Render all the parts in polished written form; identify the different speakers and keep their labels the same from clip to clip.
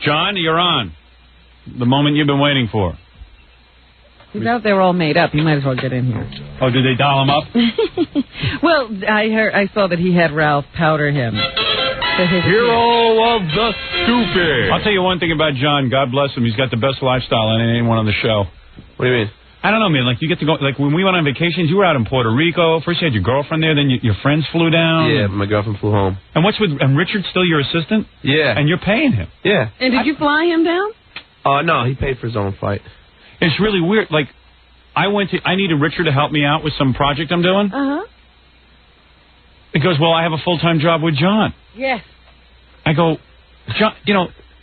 Speaker 1: John, you're on. The moment you've been waiting for.
Speaker 2: He's out there all made up. He might as well get in here.
Speaker 1: Oh, did they doll him up?
Speaker 2: Well, I saw that he had Ralph powder him.
Speaker 1: Hero of the stupid. I'll tell you one thing about John. God bless him. He's got the best lifestyle than anyone on the show.
Speaker 3: What do you mean?
Speaker 1: I don't know, man. Like, you get to go, like, when we went on vacations, you were out in Puerto Rico. First you had your girlfriend there, then your friends flew down.
Speaker 3: Yeah, my girlfriend flew home.
Speaker 1: And and Richard's still your assistant?
Speaker 3: Yeah.
Speaker 1: And you're paying him?
Speaker 3: Yeah.
Speaker 2: And did you fly him down?
Speaker 3: No, he paid for his own flight.
Speaker 1: It's really weird. Like, I needed Richard to help me out with some project I'm doing.
Speaker 2: Uh-huh.
Speaker 1: He goes, well, I have a full-time job with John.
Speaker 2: Yes.
Speaker 1: I go, John,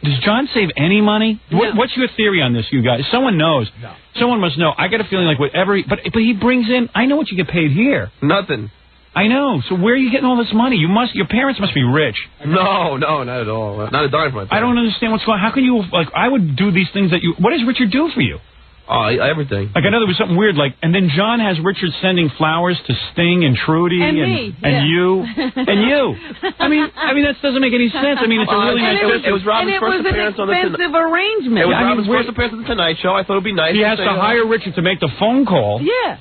Speaker 1: does John save any money?
Speaker 2: No.
Speaker 1: What's your theory on this, you guys? Someone knows.
Speaker 4: No.
Speaker 1: Someone must know. I got a feeling like whatever, but he brings in, I know what you get paid here.
Speaker 3: Nothing.
Speaker 1: I know. So where are you getting all this money? Your parents must be rich.
Speaker 3: No, not at all. Not a dime for my parents.
Speaker 1: I don't understand what's going on. How can you, like, I would do these things what does Richard do for you?
Speaker 3: Oh, everything.
Speaker 1: Like, I know there was something weird, like, and then John has Richard sending flowers to Sting and Trudy
Speaker 2: and
Speaker 1: you and you. I mean, that doesn't make any sense. I mean, it's a really nice.
Speaker 3: It was Robin's first appearance on the
Speaker 2: Tonight Show. It was an expensive arrangement.
Speaker 3: It was Robin's first appearance on the Tonight Show. I thought it would be nice.
Speaker 1: He has to hire Richard to make the phone call.
Speaker 2: Yeah.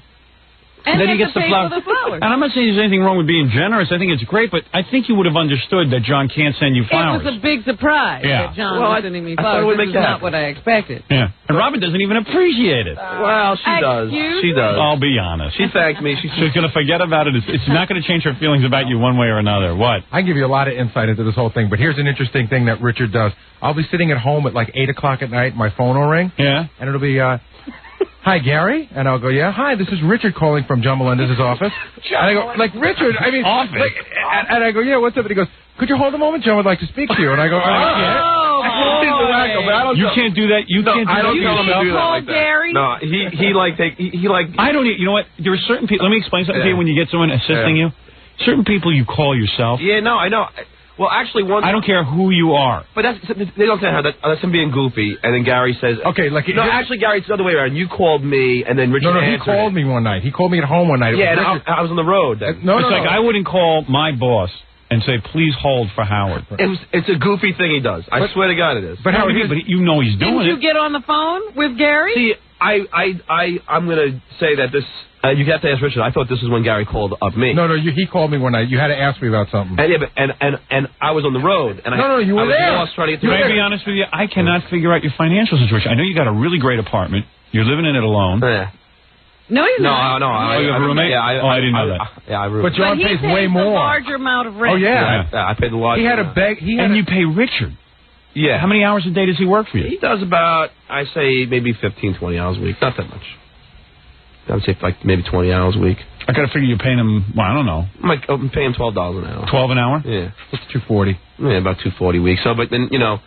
Speaker 1: And then he gets the flowers. And I'm not saying there's anything wrong with being generous. I think it's great, but I think you would have understood that John can't send you flowers.
Speaker 2: It was a big surprise that John was sending me flowers. This is not what I expected.
Speaker 1: Yeah. And Robin doesn't even appreciate it.
Speaker 3: Well, she does. She does.
Speaker 1: I'll be honest.
Speaker 3: She thanked me.
Speaker 1: She's going to forget about it. It's not going to change her feelings about you one way or another. What?
Speaker 4: I give you a lot of insight into this whole thing, but here's an interesting thing that Richard does. I'll be sitting at home at like 8 o'clock at night. My phone will ring.
Speaker 1: Yeah.
Speaker 4: And it'll be, hi, Gary. And I'll go, yeah. Hi, this is Richard calling from John Melendez's office. And I go, like, Richard, I mean,
Speaker 1: office.
Speaker 4: Like, and I go, yeah, what's up? And he goes, could you hold a moment? John would like to speak to you. And I go,
Speaker 1: you can't do that. You can't do that.
Speaker 3: I don't tell him to do that like that.
Speaker 2: Gary?
Speaker 3: No, he
Speaker 1: I don't. You know what? There are certain people. Let me explain something to you. When you get someone assisting you, certain people you call yourself.
Speaker 3: Yeah, no, I know. Well, actually, once
Speaker 1: I don't care who you are.
Speaker 3: But they don't say how that's him being goofy, and then Gary says,
Speaker 4: okay, like
Speaker 3: no, actually, Gary, it's the other way around. You called me, and then Richard.
Speaker 4: No, he called me one night. He called me at home one night.
Speaker 3: Yeah, and I was on the road. Then.
Speaker 1: It's like I wouldn't call my boss and say, please hold for Howard.
Speaker 3: It's a goofy thing he does. I swear to God it is.
Speaker 1: But Howard, you know he's doing it.
Speaker 2: Didn't you get on the phone with Gary?
Speaker 3: See, I'm going to say that this. You have to ask Richard. I thought this was when Gary called up me.
Speaker 4: No, he called me one night. You had to ask me about something.
Speaker 3: And I was on the road. And
Speaker 4: you were there.
Speaker 1: Can I be honest with you? I cannot figure out your financial situation. I know you got a really great apartment. You're living in it alone.
Speaker 3: Yeah.
Speaker 2: No, he's not.
Speaker 3: No.
Speaker 1: You have a roommate?
Speaker 3: Yeah,
Speaker 1: I didn't know that.
Speaker 3: Yeah, I roommate.
Speaker 4: But John pays way more.
Speaker 2: A larger amount of rent.
Speaker 4: Oh yeah.
Speaker 3: I paid the larger.
Speaker 4: He had a beg.
Speaker 1: And you pay Richard.
Speaker 3: Yeah.
Speaker 1: How many hours a day does he work for you?
Speaker 3: He does about, I say, maybe 15, 20 hours a week. Not that much. I would say like maybe 20 hours a week.
Speaker 1: I got to figure you're paying him, well, I don't know.
Speaker 3: I'm paying him $12 an hour.
Speaker 1: 12 an hour?
Speaker 3: Yeah.
Speaker 4: It's $240.
Speaker 3: Yeah, about $240 a week. So, but then, I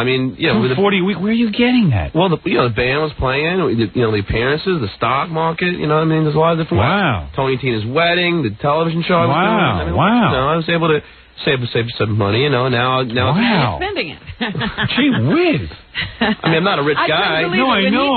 Speaker 3: mean,
Speaker 1: $240 a week. Where are you getting that?
Speaker 3: Well, the band was playing. The appearances, the stock market. You know, what I mean, there's a lot of different.
Speaker 1: Wow.
Speaker 3: Tony and Tina's wedding, the television show. I was doing. I mean,
Speaker 1: wow.
Speaker 3: I was able to save some money. Now.
Speaker 2: Wow.
Speaker 1: You're
Speaker 2: spending it.
Speaker 1: Gee whiz.
Speaker 3: I mean, I'm not a rich guy.
Speaker 1: No, I know.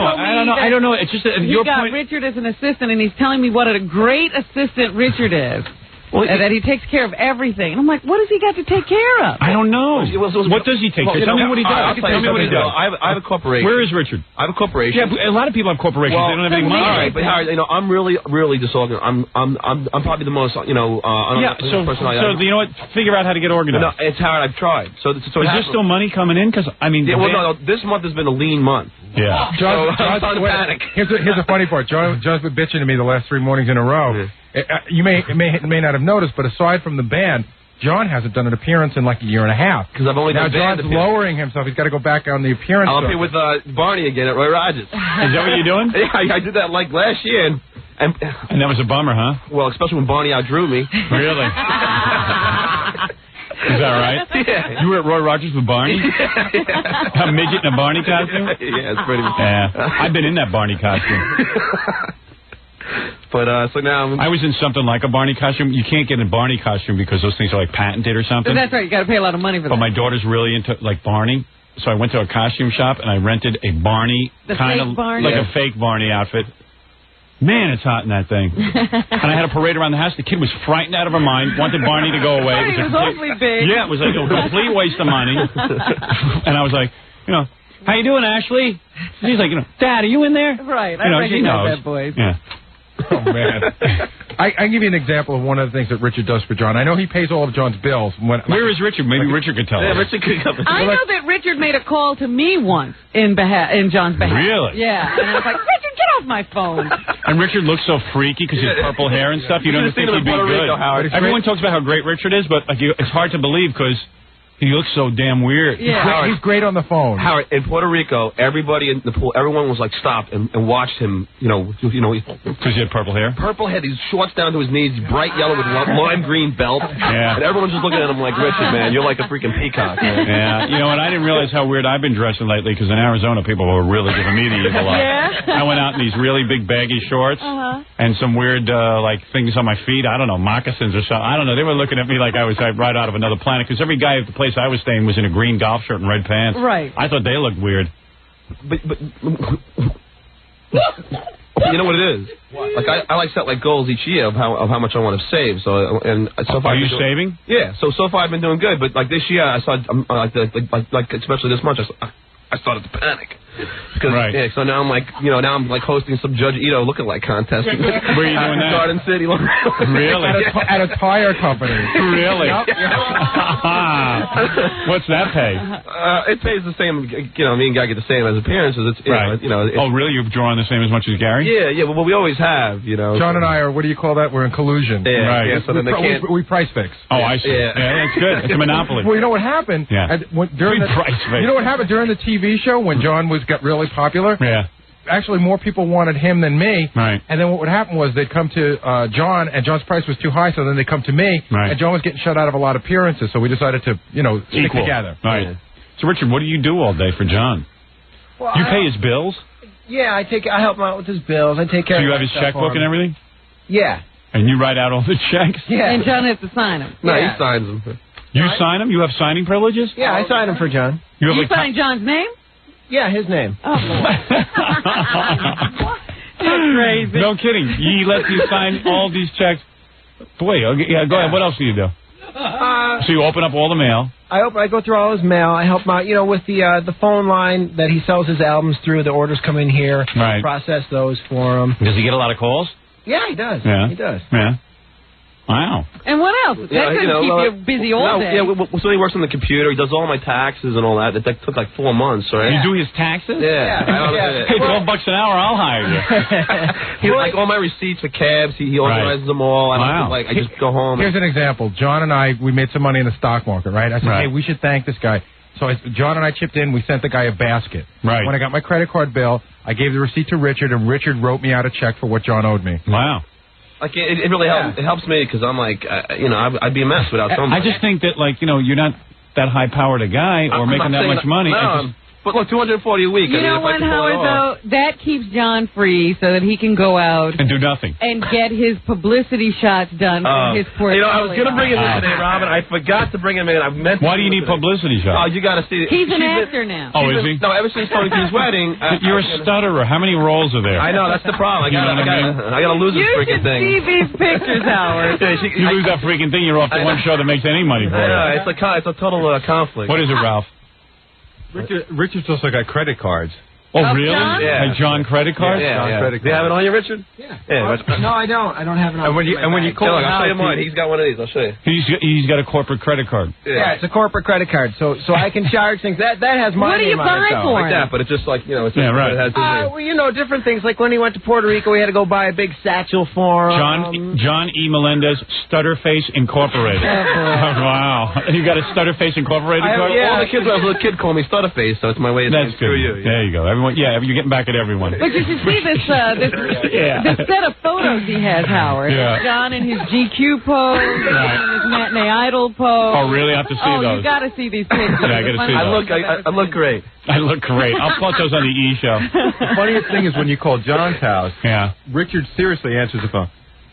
Speaker 1: I don't know. It's just that
Speaker 2: you got Richard as an assistant, and he's telling me what a great assistant Richard is. Well, and that he takes care of everything. And I'm like, what has he got to take care of?
Speaker 1: I don't know. What does he take care of? Tell me what he does.
Speaker 3: Tell me what he does. I have a corporation.
Speaker 1: Where is Richard?
Speaker 3: I have a corporation.
Speaker 1: Yeah, a lot of people have corporations. They don't have any money.
Speaker 3: All right, but Howard, I'm really disorganized. I'm probably the most, person
Speaker 1: So you know what? Figure out how to get organized.
Speaker 3: No, it's Howard. I've tried. So is
Speaker 1: there still money coming in? Because I mean,
Speaker 3: no. This month has been a lean month.
Speaker 1: Yeah.
Speaker 4: John's panic. Here's the funny part. John's been bitching to me the last 3 mornings in a row. You may not have noticed, but aside from the band, John hasn't done an appearance in like a year and a half.
Speaker 3: Because I've only done
Speaker 4: John's lowering himself. He's got to go back on the appearance.
Speaker 3: I'll appear with Barney again at Roy Rogers.
Speaker 1: Is that what you're doing?
Speaker 3: Yeah, I did that like last year, and
Speaker 1: that was a bummer, huh?
Speaker 3: Well, especially when Barney outdrew me.
Speaker 1: Really? Is that right?
Speaker 3: Yeah.
Speaker 1: You were at Roy Rogers with Barney? A midget in a Barney costume?
Speaker 3: Yeah, it's pretty.
Speaker 1: Yeah, I've been in that Barney costume.
Speaker 3: But so now
Speaker 1: I was in something like a Barney costume. You can't get a Barney costume because those things are like patented or something.
Speaker 2: But that's right. You got to pay a lot of money for that.
Speaker 1: But my daughter's really into like Barney, so I went to a costume shop and I rented a Barney
Speaker 2: like a fake Barney outfit.
Speaker 1: Man, it's hot in that thing. And I had a parade around the house. The kid was frightened out of her mind, wanted Barney to go away.
Speaker 2: It was awfully big.
Speaker 1: Yeah, it was like a complete waste of money. And I was like, how you doing, Ashley? She's like, Dad, are you in there?
Speaker 2: Right, I recognize that voice.
Speaker 1: Yeah.
Speaker 4: Oh, man. I can give you an example of one of the things that Richard does for John. I know he pays all of John's bills.
Speaker 1: Where is Richard? Maybe Richard could tell us.
Speaker 3: Yeah, Richard could come.
Speaker 2: I know that Richard made a call to me once in John's behalf.
Speaker 1: Really?
Speaker 2: Yeah. And I was like, Richard, get off my phone.
Speaker 1: And Richard looks so freaky because he has purple hair and stuff. You don't think he'd be good. Everyone talks about how great Richard is, but it's hard to believe because he looks so damn weird.
Speaker 2: Yeah.
Speaker 4: He's great on the phone.
Speaker 3: Howard, in Puerto Rico, everybody in the pool, everyone was like stopped and watched him.
Speaker 1: Because he had purple hair.
Speaker 3: Purple head, these shorts down to his knees, bright yellow with lime green belt.
Speaker 1: Yeah.
Speaker 3: And everyone's just looking at him like, Richard, man, you're like a freaking peacock. Man.
Speaker 1: Yeah. And I didn't realize how weird I've been dressing lately because in Arizona people were really giving me the evil eye.
Speaker 2: Yeah.
Speaker 1: I went out in these really big baggy shorts and some weird things on my feet. I don't know, moccasins or something. I don't know. They were looking at me like I was right out of another planet because every guy at the place I was staying was in a green golf shirt and red pants.
Speaker 2: Right.
Speaker 1: I thought they looked weird.
Speaker 3: But you know what it is? What? Like I like set like goals each year of how much I want to save. So far.
Speaker 1: Are you saving?
Speaker 3: Yeah. So far I've been doing good. But like this year I saw like especially this month I started to panic.
Speaker 1: Right.
Speaker 3: Yeah, so now I'm like, now I'm like hosting some Judge Ito lookalike contest.
Speaker 1: Where are you doing that?
Speaker 3: Garden City.
Speaker 1: Really?
Speaker 4: At a tire company.
Speaker 1: Really? What's that pay?
Speaker 3: It pays the same. Me and Guy get the same as appearances. It's
Speaker 1: right. Oh, really? You've drawn the same as much as Gary?
Speaker 3: Yeah. Well, we always have.
Speaker 4: John and I are. What do you call that? We're in collusion.
Speaker 3: Yeah.
Speaker 1: Right.
Speaker 3: Yeah, so then they can't.
Speaker 4: We price fix.
Speaker 1: Oh, I see. Yeah, that's good. It's a monopoly.
Speaker 4: Well, you know what happened?
Speaker 1: Yeah.
Speaker 4: Price fix. You know what happened during the TV show when John got really popular?
Speaker 1: Yeah.
Speaker 4: Actually, more people wanted him than me.
Speaker 1: Right.
Speaker 4: And then what would happen was they'd come to John, and John's price was too high, so then they'd come to me,
Speaker 1: right.
Speaker 4: and John was getting shut out of a lot of appearances, so we decided to, stick together.
Speaker 1: Right. Yeah. So, Richard, what do you do all day for John?
Speaker 5: Well,
Speaker 1: you pay his bills?
Speaker 5: Yeah, I help him out with his bills. I take care of
Speaker 1: So you have his checkbook and everything?
Speaker 5: Yeah.
Speaker 1: And you write out all the checks?
Speaker 5: Yeah.
Speaker 2: And John has to sign them.
Speaker 3: No,
Speaker 5: yeah.
Speaker 3: he signs them.
Speaker 1: You sign them? You have signing privileges?
Speaker 5: Yeah, I sign them for John.
Speaker 2: You sign John's name?
Speaker 5: Yeah, his name.
Speaker 2: Oh, that's crazy.
Speaker 1: No kidding. He lets you sign all these checks. Boy, yeah, go ahead. What else do you do? So you open up all the mail.
Speaker 5: I go through all his mail. I help him out, with the phone line that he sells his albums through. The orders come in here.
Speaker 1: Right.
Speaker 5: Process those for him.
Speaker 1: Does he get a lot of calls?
Speaker 5: Yeah, he does.
Speaker 1: Yeah.
Speaker 5: He does.
Speaker 1: Yeah. Wow.
Speaker 2: And what else? That couldn't keep you busy all day.
Speaker 3: Yeah, so he works on the computer. He does all my taxes and all that. That took like 4 months, right?
Speaker 1: You do his taxes?
Speaker 3: Yeah.
Speaker 1: Hey, $12 an hour, I'll hire you.
Speaker 3: He like all my receipts for cabs. He organizes them all. I just go home.
Speaker 4: Here's an example. John and we made some money in the stock market, right? I said, hey, we should thank this guy. So John and I chipped in. We sent the guy a basket.
Speaker 1: Right.
Speaker 4: When I got my credit card bill, I gave the receipt to Richard, and Richard wrote me out a check for what John owed me.
Speaker 1: Wow.
Speaker 3: Like it really helps. It helps me because I'm like, I'd be a mess without somebody.
Speaker 1: I just think that you're not that high powered a guy or making that much money.
Speaker 3: No, but look, $240 a week.
Speaker 2: You know what, Howard, though? That keeps John free so that he can go out
Speaker 1: and do nothing
Speaker 2: and get his publicity shots done for his portfolio.
Speaker 3: I was going to bring him in today, Robin. I forgot to bring him in. I meant.
Speaker 1: Why do you need publicity shots?
Speaker 3: Oh, you got to see it.
Speaker 2: He's an actor now.
Speaker 1: Oh, is he?
Speaker 3: No, ever since Tony K's wedding.
Speaker 1: You're a stutterer. How many roles are there?
Speaker 3: I know, that's the problem. I got to lose this freaking thing.
Speaker 2: You should see these pictures, Howard.
Speaker 1: You lose that freaking thing, you're off the one show that makes any money for you.
Speaker 3: I know, it's a total conflict.
Speaker 1: What is it, Ralph?
Speaker 6: Richard's also got credit cards.
Speaker 1: Oh, really?
Speaker 2: John?
Speaker 3: Yeah.
Speaker 1: Like John credit cards?
Speaker 3: Yeah.
Speaker 6: Credit
Speaker 3: Do you have it on you, Richard?
Speaker 5: Yeah.
Speaker 3: No,
Speaker 5: I don't. I don't have it on.
Speaker 6: And when you call
Speaker 3: I'll show you mine. He's got one of these. I'll show you.
Speaker 1: He's got a corporate credit card.
Speaker 5: Yeah, it's a corporate credit card, so I can charge things. That has my name on it.
Speaker 2: What do you buy for
Speaker 3: like that, but it's just like, it's just,
Speaker 1: right.
Speaker 3: it has his
Speaker 5: different things. Like when he went to Puerto Rico, we had to go buy a big satchel for him.
Speaker 1: John E. Melendez, Stutterface Incorporated. Wow. You got a Stutterface Incorporated card?
Speaker 3: All the kids when I was a little kid call me Stutterface, so it's my way of saying screw you.
Speaker 1: There you go. Everyone, you're getting back at everyone.
Speaker 2: But you should see this set of photos he has, Howard.
Speaker 1: Yeah.
Speaker 2: John in his GQ pose, John in his matinee idol pose.
Speaker 1: Oh, really? I have to see those.
Speaker 2: You got to see these pictures.
Speaker 1: Yeah, I got to see those.
Speaker 3: I look great.
Speaker 1: I look great. I'll put those on the E! show.
Speaker 6: The funniest thing is when you call John's house,
Speaker 1: Yeah.
Speaker 6: Richard seriously answers the phone.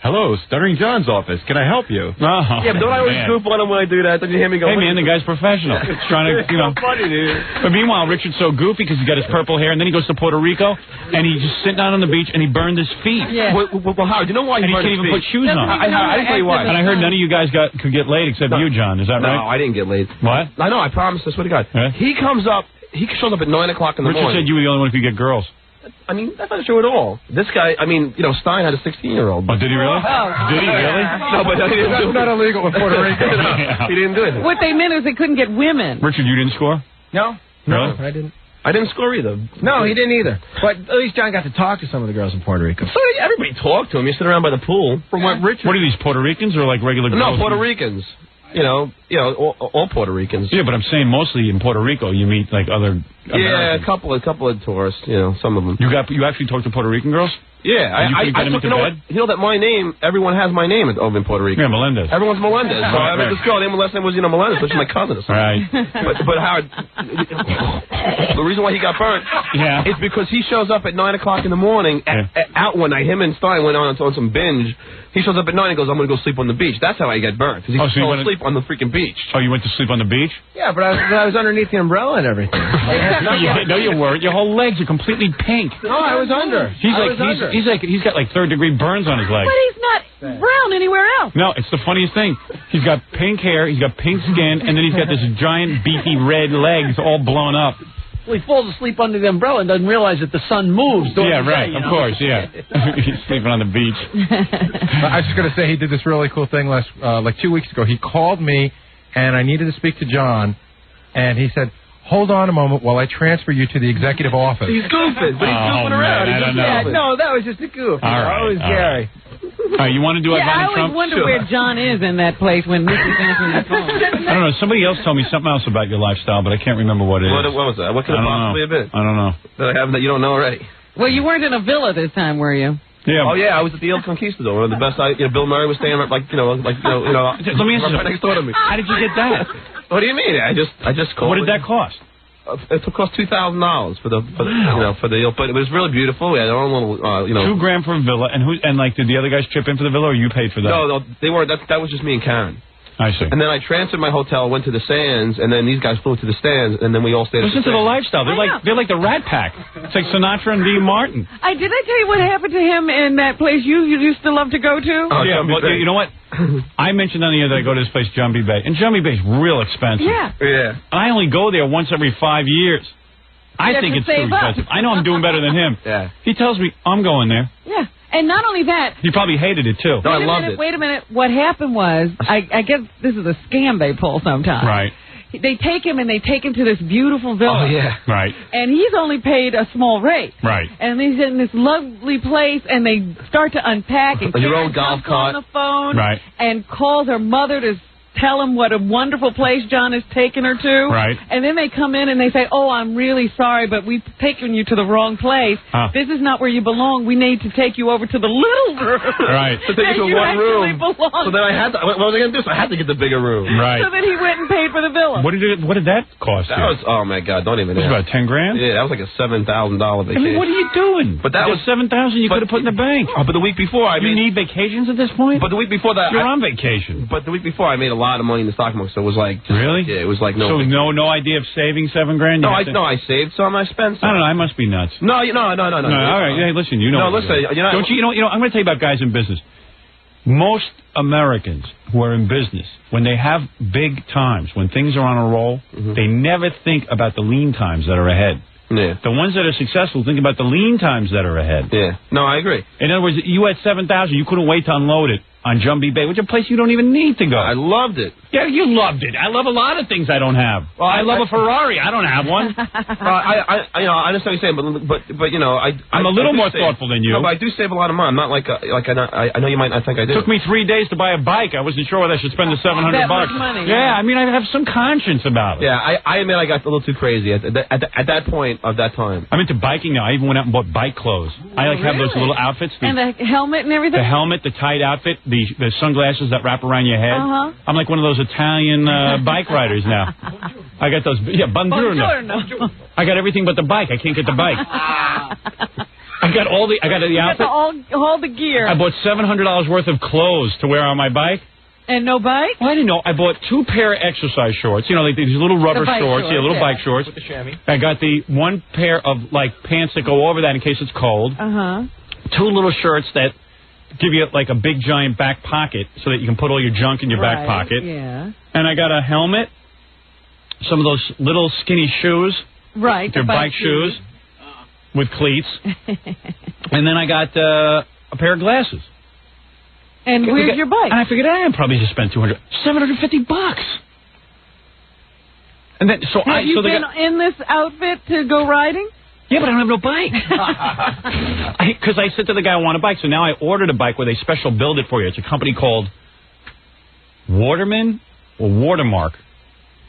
Speaker 6: Hello, Stuttering John's office. Can I help you?
Speaker 1: Oh,
Speaker 3: Yeah, but don't I always
Speaker 1: man.
Speaker 3: goof on him when I do that? Don't you hear me go?
Speaker 1: Hey, man, the guy's professional. Trying to, you know.
Speaker 3: So funny, dude.
Speaker 1: But meanwhile, Richard's so goofy because he's got his purple hair, and then he goes to Puerto Rico, and he's just sitting out on the beach, and he burned his feet.
Speaker 2: Yeah.
Speaker 3: Well, Howard, you know why
Speaker 1: And he
Speaker 3: burned
Speaker 1: can't
Speaker 3: his
Speaker 1: even put
Speaker 3: feet?
Speaker 1: shoes on.
Speaker 2: Doesn't even
Speaker 3: I didn't tell you why.
Speaker 1: And I heard none of you guys could get laid except you, John. Is that
Speaker 3: No,
Speaker 1: right?
Speaker 3: I didn't get laid.
Speaker 1: What?
Speaker 3: I know, I promise. I swear to God.
Speaker 1: Yeah?
Speaker 3: He shows up at 9 o'clock in the
Speaker 1: Richard
Speaker 3: morning.
Speaker 1: said you were the only one who could get girls.
Speaker 3: I mean, that's not true at all. This guy, I mean, Stein had a 16-year-old.
Speaker 1: Oh, did he really? Did he really?
Speaker 3: No, but he didn't do
Speaker 4: That's not illegal in Puerto Rico.
Speaker 1: Yeah.
Speaker 3: He didn't do it.
Speaker 2: What they meant is they couldn't get women.
Speaker 1: Richard, you didn't score?
Speaker 5: No,
Speaker 1: Really?
Speaker 5: I didn't.
Speaker 3: I didn't score either.
Speaker 5: No, he didn't either. But at least John got to talk to some of the girls in Puerto Rico.
Speaker 3: So everybody talked to him. You sit around by the pool.
Speaker 6: From what Richard...
Speaker 1: What are these, Puerto Ricans or like regular girls?
Speaker 3: No, Puerto Ricans. You know, all Puerto Ricans.
Speaker 1: Yeah, but I'm saying mostly in Puerto Rico you meet like other
Speaker 3: Yeah,
Speaker 1: Americans.
Speaker 3: a couple of tourists. You know, some of them.
Speaker 1: You actually talked to Puerto Rican girls?
Speaker 3: Yeah,
Speaker 1: And you couldn't get him
Speaker 3: took,
Speaker 1: into
Speaker 3: you know
Speaker 1: bed?
Speaker 3: what? You know that my name, everyone has my name over in Puerto Rico.
Speaker 1: Yeah, Melendez.
Speaker 3: Everyone's Melendez. So I met this girl. Her last name was Melendez, which is my cousin or something.
Speaker 1: Right.
Speaker 3: But Howard, the reason why he got burnt
Speaker 1: Yeah.
Speaker 3: is because he shows up at 9 o'clock in the morning out one night. Him and Stein went on some binge. He shows up at 9 and goes, I'm going to go sleep on the beach. That's how I get burnt, because he
Speaker 1: Oh, so you
Speaker 3: fell
Speaker 1: went-
Speaker 3: asleep on the freaking beach.
Speaker 1: Oh, you went to sleep on the beach?
Speaker 5: Yeah, but I was underneath the umbrella and everything.
Speaker 1: No, you weren't. Your whole legs are completely pink.
Speaker 5: No, I was under.
Speaker 1: He's got like third-degree burns on his legs.
Speaker 2: But he's not brown anywhere else.
Speaker 1: No, it's the funniest thing. He's got pink hair, he's got pink skin, and then he's got this giant, beefy red legs all blown up.
Speaker 7: Well, he falls asleep under the umbrella and doesn't realize that the sun moves.
Speaker 1: Yeah, right. Of course, yeah. He's sleeping on the beach.
Speaker 4: I was just going to say he did this really cool thing like 2 weeks ago. He called me, and I needed to speak to John, and he said, hold on a moment while I transfer you to the executive office.
Speaker 3: He's goofing, but he's goofing
Speaker 1: Man,
Speaker 3: around.
Speaker 1: I don't know.
Speaker 5: Yeah, no, that was just a goof.
Speaker 1: All right,
Speaker 5: It was
Speaker 1: all
Speaker 5: Gary.
Speaker 1: All right, you want to do
Speaker 2: Yeah, I
Speaker 1: Ivana
Speaker 2: always
Speaker 1: Trump?
Speaker 2: wonder where John is in that place when Nick is answering the phone.
Speaker 1: I don't know. Somebody else told me something else about your lifestyle, but I can't remember what it is.
Speaker 3: What was that? What could
Speaker 1: I
Speaker 3: it
Speaker 1: don't
Speaker 3: possibly
Speaker 1: know.
Speaker 3: have been?
Speaker 1: I don't know.
Speaker 3: That I have that you don't know already.
Speaker 2: Well, you weren't in a villa this time, were you?
Speaker 1: Yeah.
Speaker 3: Oh yeah, I was at the El Conquistador, one of the best. Bill Murray was staying like you know.
Speaker 1: Let me ask you
Speaker 3: right next door to me.
Speaker 1: How did you get that?
Speaker 3: What do you mean? I just called.
Speaker 1: What did that cost?
Speaker 3: It cost $2,000 for the but it was really beautiful. We had our own little
Speaker 1: $2 grand for a villa, and did the other guys chip in for the villa, or you paid for that?
Speaker 3: No, they weren't. That was just me and Karen.
Speaker 1: I see.
Speaker 3: And then I transferred my hotel, went to the Sands, and then these guys flew to the Stands, and then we all stayed.
Speaker 1: Listen
Speaker 3: at
Speaker 1: to
Speaker 3: the
Speaker 1: the
Speaker 3: Sands.
Speaker 1: lifestyle. They're like the Rat Pack. It's like Sinatra and Dean Martin.
Speaker 2: I tell you what happened to him in that place you used to love to go to?
Speaker 3: Oh,
Speaker 1: Yeah,
Speaker 3: John B.
Speaker 1: but
Speaker 3: Bay.
Speaker 1: you know what? I mentioned on the other day I go to this place, John B. Bay, and John B. Bay's real expensive.
Speaker 2: Yeah.
Speaker 3: Yeah.
Speaker 1: I only go there once every 5 years. I
Speaker 2: You have
Speaker 1: think
Speaker 2: to
Speaker 1: it's too
Speaker 2: save up.
Speaker 1: expensive. I know I'm doing better than him.
Speaker 3: Yeah.
Speaker 1: He tells me I'm going there.
Speaker 2: Yeah. And not only that,
Speaker 1: He probably hated it too.
Speaker 3: No, I loved it.
Speaker 2: wait a minute. What happened was, I guess this is a scam they pull sometimes.
Speaker 1: Right.
Speaker 2: They take him and they take him to this beautiful villa.
Speaker 3: Oh yeah.
Speaker 1: Right.
Speaker 2: And he's only paid a small rate.
Speaker 1: Right.
Speaker 2: And he's in this lovely place, and they start to unpack, and
Speaker 3: Your
Speaker 2: Karen
Speaker 3: own golf
Speaker 2: jumps on
Speaker 3: cart.
Speaker 2: the phone
Speaker 1: Right.
Speaker 2: and calls her mother to tell him what a wonderful place John has taken her to.
Speaker 1: Right.
Speaker 2: And then they come in and they say, oh, I'm really sorry, but we've taken you to the wrong place.
Speaker 1: Huh.
Speaker 2: This is not where you belong. We need to take you over to the little room.
Speaker 1: Right.
Speaker 3: To take
Speaker 2: that
Speaker 3: you to
Speaker 2: you
Speaker 3: one
Speaker 2: actually
Speaker 3: room.
Speaker 2: belong.
Speaker 3: So then I had to. What was I going to do? So I had to get the bigger room.
Speaker 1: Right.
Speaker 2: So then he went and paid for the villa.
Speaker 1: What did that cost
Speaker 3: That
Speaker 1: you?
Speaker 3: was. Oh my God! Don't even.
Speaker 1: It was
Speaker 3: ask.
Speaker 1: about 10 grand.
Speaker 3: Yeah, that was like a $7,000
Speaker 1: I
Speaker 3: vacation.
Speaker 1: mean, what are you doing?
Speaker 3: But that
Speaker 1: You
Speaker 3: was-
Speaker 1: got 7,000 you could have put in the bank.
Speaker 3: Oh, but the week before I
Speaker 1: You
Speaker 3: made.
Speaker 1: need vacations at this point.
Speaker 3: But the week before that.
Speaker 1: You're on vacation.
Speaker 3: But the week before I made a lot of money in the stock market, so it was like.
Speaker 1: Really?
Speaker 3: Yeah, it was like no.
Speaker 1: So no idea of saving $7 grand.
Speaker 3: No,
Speaker 1: You have to-
Speaker 3: I saved some. I spent some.
Speaker 1: I don't know. I must be nuts.
Speaker 3: No.
Speaker 1: No, all right. Hey, listen. You know.
Speaker 3: No,
Speaker 1: what
Speaker 3: listen,
Speaker 1: you're doing.
Speaker 3: you know-
Speaker 1: Don't you? You know. I'm going to tell you about guys in business. Most Americans who are in business, when they have big times, when things are on a roll, they never think about the lean times that are ahead.
Speaker 3: Yeah.
Speaker 1: The ones that are successful think about the lean times that are ahead.
Speaker 3: Yeah. No, I agree.
Speaker 1: In other words, you had 7,000. You couldn't wait to unload it on Jumbie Bay, which is a place you don't even need to go.
Speaker 3: I loved it.
Speaker 1: Yeah, you loved it. I love a lot of things I don't have.
Speaker 3: Well,
Speaker 1: I love a Ferrari. I don't have one.
Speaker 3: I understand what you're saying, but you know,
Speaker 1: I'm a little
Speaker 3: do
Speaker 1: more
Speaker 3: save.
Speaker 1: thoughtful than you.
Speaker 3: No, but I do save a lot of money. I'm not like I know you might not think I do.
Speaker 1: It took me 3 days to buy a bike. I wasn't sure whether I should spend the $700.
Speaker 2: That much money,
Speaker 1: Yeah,
Speaker 2: yeah.
Speaker 1: I mean, I have some conscience about it.
Speaker 3: Yeah, I admit I got a little too crazy at that point of that time.
Speaker 1: I'm into biking now. I even went out and bought bike clothes. I have those
Speaker 2: Really?
Speaker 1: little outfits.
Speaker 2: And the helmet and everything?
Speaker 1: The helmet, the tight outfit, the sunglasses that wrap around your head.
Speaker 2: Uh-huh.
Speaker 1: I'm like one of those Italian bike riders now. I got those. Yeah, buongiorno.
Speaker 2: Buongiorno.
Speaker 1: I got everything but the bike. I can't get the bike. I got the outfit.
Speaker 2: all the gear.
Speaker 1: I bought $700 worth of clothes to wear on my bike.
Speaker 2: And no bike?
Speaker 1: Well, I didn't know. I bought 2 pair of exercise shorts. You know, like these little rubber shorts. Yeah, little bike shorts.
Speaker 7: With the chamois.
Speaker 1: I got the 1 pair of, like, pants that go over that in case it's cold. 2 little shirts that give you, like, a big, giant back pocket so that you can put all your junk in your back pocket.
Speaker 2: Yeah.
Speaker 1: And I got a helmet, some of those little skinny shoes.
Speaker 2: Right.
Speaker 1: They're bike shoes with cleats. And then I got a pair of glasses.
Speaker 2: And where's your bike?
Speaker 1: And I figured I probably just spent $750. And then
Speaker 2: Have you been in this outfit to go riding?
Speaker 1: Yeah, but I don't have no bike. Because I said to the guy, I want a bike. So now I ordered a bike where they special build it for you. It's a company called Waterman or Watermark.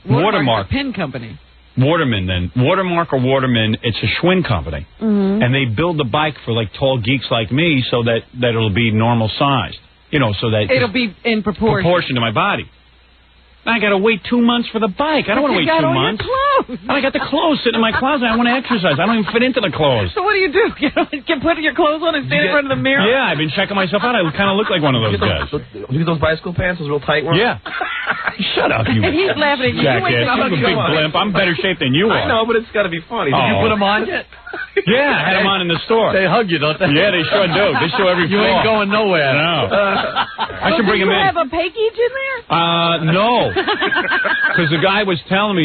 Speaker 2: Watermark. Pin company.
Speaker 1: Waterman, then. Watermark or Waterman, it's a Schwinn company. And they build the bike for, like, tall geeks like me so that it'll be normal sized. You know, so that...
Speaker 2: It'll be in proportion
Speaker 1: to my body. I got to wait 2 months for the bike. I don't want to wait 2 months. I got the clothes sitting in my closet. I want to exercise. I don't even fit into the clothes.
Speaker 2: So what do? Get put your clothes on and stand in front of the mirror?
Speaker 1: Yeah, I've been checking myself out. I kind of look like one of those guys.
Speaker 3: You get those bicycle pants, those real tight ones?
Speaker 1: Yeah. Shut up, you.
Speaker 2: And he's laughing at you.
Speaker 1: Jackass. I'm a big blimp. I'm in better shape than you are.
Speaker 3: I know, but it's got to be funny.
Speaker 7: Did you put them on yet?
Speaker 1: Yeah, I had them on in the store.
Speaker 7: They hug you, don't they?
Speaker 1: Yeah, they sure do. They show every
Speaker 7: You ain't going nowhere.
Speaker 1: No. I should bring them in.
Speaker 2: Do you have a package in there?
Speaker 1: No. Because the guy was telling me,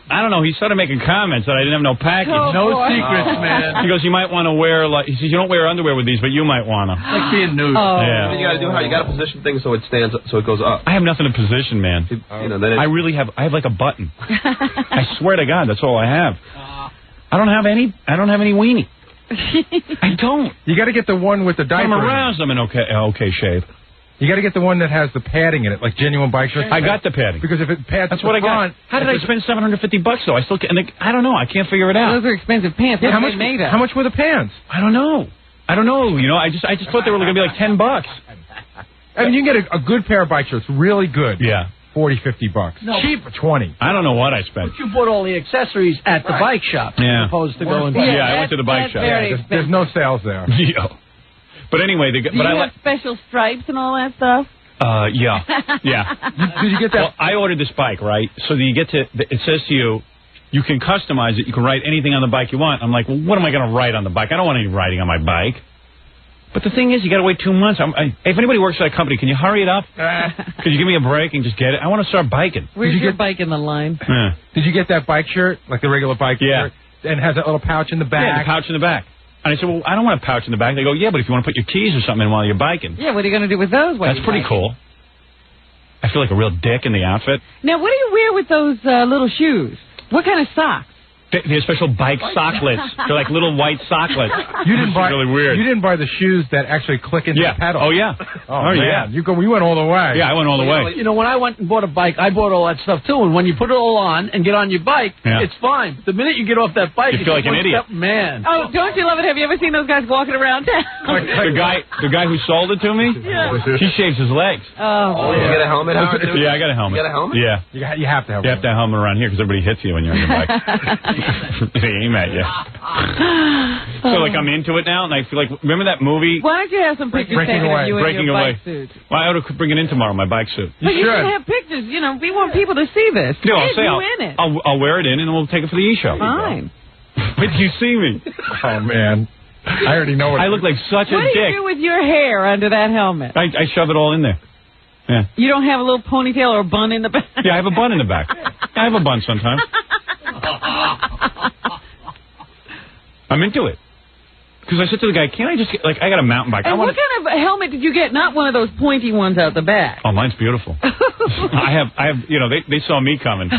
Speaker 1: I don't know, he started making comments that I didn't have no package.
Speaker 7: No secrets, man.
Speaker 1: He goes, you might want to wear, like, he says, you don't wear underwear with these, but you might want to.
Speaker 7: Like being nude.
Speaker 1: Yeah.
Speaker 3: You got to do how you got to position things so it stands, so it goes up.
Speaker 1: I have nothing to position, man. I really have. I have like a button. I swear to God, that's all I have. I don't have any weenie. I don't.
Speaker 4: You got to get the one with the diaper.
Speaker 1: I'm aroused. I'm in okay shape.
Speaker 4: You got to get the one that has the padding in it, like genuine bike shorts.
Speaker 1: I got the padding.
Speaker 4: Because if it pads,
Speaker 1: that's what I got. How did I spend $750 though? I still can't. I don't know. I can't figure it out.
Speaker 2: Those are expensive pants.
Speaker 4: Yeah, how much were the pants?
Speaker 1: I don't know. You know, I just thought they were going to be like $10.
Speaker 4: I mean, you can get a good pair of bike shorts, really good.
Speaker 1: Yeah.
Speaker 4: $40, $50.
Speaker 7: No.
Speaker 4: Cheap for $20.
Speaker 1: I don't know what I spent.
Speaker 7: But you bought all the accessories at the bike shop as opposed to going.
Speaker 1: Yeah, I went to the bike shop.
Speaker 4: There's no sales there.
Speaker 1: Yeah. But anyway,
Speaker 2: Do you have special stripes and all that stuff?
Speaker 1: Yeah.
Speaker 4: Did you get that?
Speaker 1: Well, I ordered this bike, right? So you get to, it says to you, you can customize it. You can write anything on the bike you want. I'm like, well, what am I going to write on the bike? I don't want any writing on my bike. But the thing is, you got to wait 2 months. If anybody works for that company, can you hurry it up? Could you give me a break and just get it? I want to start biking.
Speaker 2: Where's your bike in the line?
Speaker 1: Yeah.
Speaker 4: Did you get that bike shirt, like the regular bike shirt? And has that little pouch in the back?
Speaker 1: Yeah, the pouch in the back. And I said, well, I don't want a pouch in the back. They go, yeah, but if you want to put your keys or something in while you're biking.
Speaker 2: Yeah, what are you going to do with those?
Speaker 1: That's pretty cool. I feel like a real dick in the outfit.
Speaker 2: Now, what do you wear with those little shoes? What kind of socks?
Speaker 1: They're special bike socklets. They're like little white socklets.
Speaker 4: You didn't buy
Speaker 1: really weird.
Speaker 4: You didn't buy the shoes that actually click into the pedal.
Speaker 1: Oh yeah.
Speaker 4: Oh yeah. You went all the way.
Speaker 1: Yeah, I went all the way.
Speaker 7: You know, when I went and bought a bike, I bought all that stuff too. And when you put it all on and get on your bike, it's fine. The minute you get off that bike,
Speaker 1: you feel like an idiot.
Speaker 7: Man.
Speaker 2: Oh, don't you love it? Have you ever seen those guys walking around town?
Speaker 1: the guy who sold it to me.
Speaker 2: Yeah.
Speaker 1: He shaves his legs.
Speaker 2: Oh.
Speaker 3: You get a helmet?
Speaker 1: Yeah, I got a helmet.
Speaker 3: You got a helmet?
Speaker 1: Yeah.
Speaker 4: You have to have.
Speaker 1: You have to have a helmet around here because everybody hits you when you're on your bike. They aim at you. So like I'm into it now, and I feel like remember that movie?
Speaker 2: Why don't you have some pictures taken of you in your bike suit?
Speaker 1: Well, I ought to bring it in tomorrow, my bike suit.
Speaker 2: But you should have pictures. You know, we want people to see this.
Speaker 1: No, I'll say
Speaker 2: in it.
Speaker 1: I'll wear it in, and we'll take it for the E-show.
Speaker 2: Fine.
Speaker 1: Wait till you see me.
Speaker 4: Oh man, I already know what.
Speaker 1: I look like such a dick.
Speaker 2: What do you do with your hair under that helmet?
Speaker 1: I shove it all in there. Yeah.
Speaker 2: You don't have a little ponytail or a bun in the back?
Speaker 1: Yeah, I have a bun in the back. I have a bun sometimes. I'm into it. Because I said to the guy, can't I just get, like, I got a mountain bike.
Speaker 2: And what kind of helmet did you get? Not one of those pointy ones out the back.
Speaker 1: Oh, mine's beautiful. I have, you know, they saw me coming.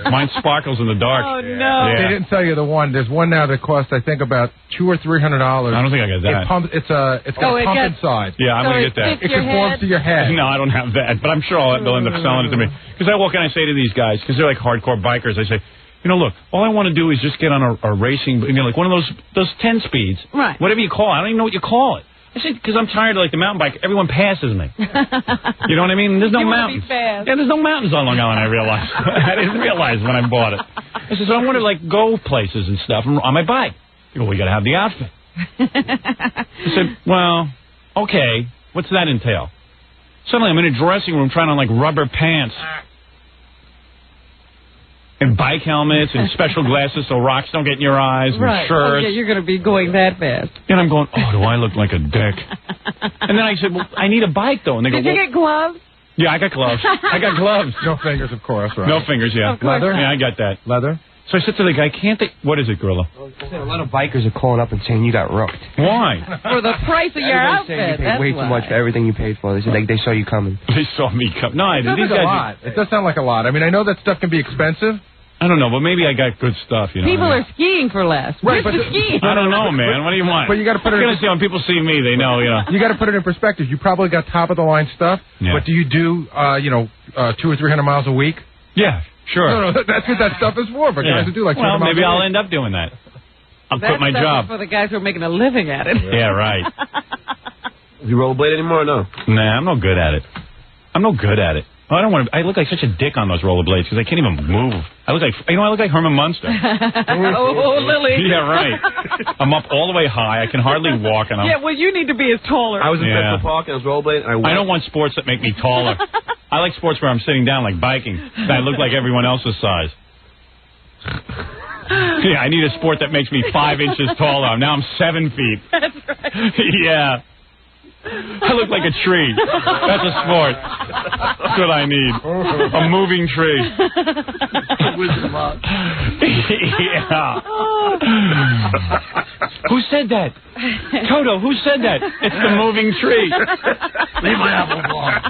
Speaker 1: Mine sparkles in the dark.
Speaker 2: Oh, no.
Speaker 1: Yeah.
Speaker 4: They didn't tell you the one. There's one now that costs, I think, about $200 or $300.
Speaker 1: I don't think I got that.
Speaker 4: It's got a pump inside.
Speaker 1: Yeah, I'm going to get that.
Speaker 4: It conforms to your head.
Speaker 1: No, I don't have that, but I'm sure they'll end up selling it to me. Because I walk in, I say to these guys, because they're like hardcore bikers, I say, you know, look, all I want to do is just get on a racing, you know, like one of those 10 speeds.
Speaker 2: Right.
Speaker 1: Whatever you call it. I don't even know what you call it. I said, because I'm tired of, like, the mountain bike. Everyone passes me. You know what I mean? There's no mountains.
Speaker 2: Yeah,
Speaker 1: there's no mountains on Long Island, I realized. I didn't realize when I bought it. I said, so I want to, like, go places and stuff on my bike. You go, well, you got to have the outfit. I said, well, okay, what's that entail? Suddenly I'm in a dressing room trying on like rubber pants and bike helmets and special glasses so rocks don't get in your eyes and shirts.
Speaker 2: Okay, you're going to be going that fast.
Speaker 1: And I'm going, oh, do I look like a dick? And then I said, well, I need a bike, though. And they
Speaker 2: Did
Speaker 1: go,
Speaker 2: you get gloves?
Speaker 1: Yeah, I got gloves. I got gloves.
Speaker 4: No fingers, of course, right?
Speaker 1: No fingers, yeah.
Speaker 4: Leather?
Speaker 1: Yeah, I got that.
Speaker 4: Leather?
Speaker 1: So I said to the guy, can't they... What is it, Gorilla?
Speaker 8: A lot of bikers are calling up and saying you got rooked.
Speaker 1: Why?
Speaker 2: For the price of your
Speaker 8: Everybody's
Speaker 2: outfit.
Speaker 8: saying you paid
Speaker 2: That's
Speaker 8: way
Speaker 2: why.
Speaker 8: too much for everything you paid for. They said they saw you coming.
Speaker 1: They saw me come. No, I didn't. These
Speaker 4: It sounds like a
Speaker 1: guys...
Speaker 4: lot. It does sound like a lot. I mean, I know that stuff can be expensive.
Speaker 1: I don't know, but maybe I got good stuff, you know.
Speaker 2: People are skiing for less.
Speaker 4: Right,
Speaker 2: Where's
Speaker 4: but
Speaker 2: the skiing?
Speaker 1: I don't know, man. What do you want?
Speaker 4: But you got to put it
Speaker 1: I'm gonna see when people see me, they know, you know.
Speaker 4: You got to put it in perspective. You probably got top of the line stuff, but do you do 200 or 300 miles a week?
Speaker 1: Yeah, sure.
Speaker 4: No, that's what that stuff is for guys who do like 200
Speaker 1: well,
Speaker 4: miles
Speaker 1: maybe
Speaker 4: a
Speaker 1: I'll
Speaker 4: week.
Speaker 1: end up doing that. I'll
Speaker 2: That
Speaker 1: quit my
Speaker 2: stuff
Speaker 1: job.
Speaker 2: is for the guys who are making a living at it.
Speaker 1: Yeah, right.
Speaker 3: Do you rollerblade anymore or no?
Speaker 1: Nah, I'm no good at it. I'm no good at it. I don't want to. I look like such a dick on those rollerblades because I can't even move. I look like, I look like Herman Munster.
Speaker 2: Oh, Lily.
Speaker 1: Yeah, right. I'm up all the way high. I can hardly walk, and I'm.
Speaker 2: Yeah, well, you need to be as taller.
Speaker 3: I was in Central Park and I was rollerblading.
Speaker 1: I don't want sports that make me taller. I like sports where I'm sitting down, like biking. I look like everyone else's size. Yeah, I need a sport that makes me 5 inches taller. Now I'm 7 feet.
Speaker 2: That's right.
Speaker 1: Yeah. I look like a tree. That's a sport. That's what I need. A moving tree. Yeah. Who said that? Toto, who said that? It's the moving tree.
Speaker 7: Leave my apples alone.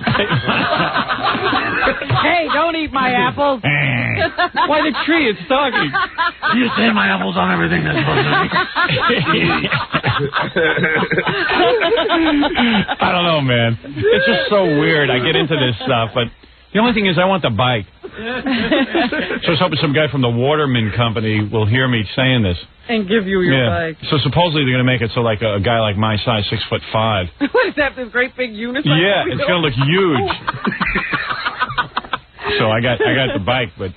Speaker 2: Hey, don't eat my apples.
Speaker 1: Why the tree? It's talking.
Speaker 7: You say my apples on everything that's supposed
Speaker 1: I don't know, man. It's just so weird. I get into this stuff, but the only thing is I want the bike. So I was hoping some guy from the Waterman Company will hear me saying this.
Speaker 2: And give you your bike.
Speaker 1: So supposedly they're going to make it so like a guy like my size, 6'5".
Speaker 2: What is that, this great big unicycle?
Speaker 1: Yeah, it's going to look huge. So I got the bike, but...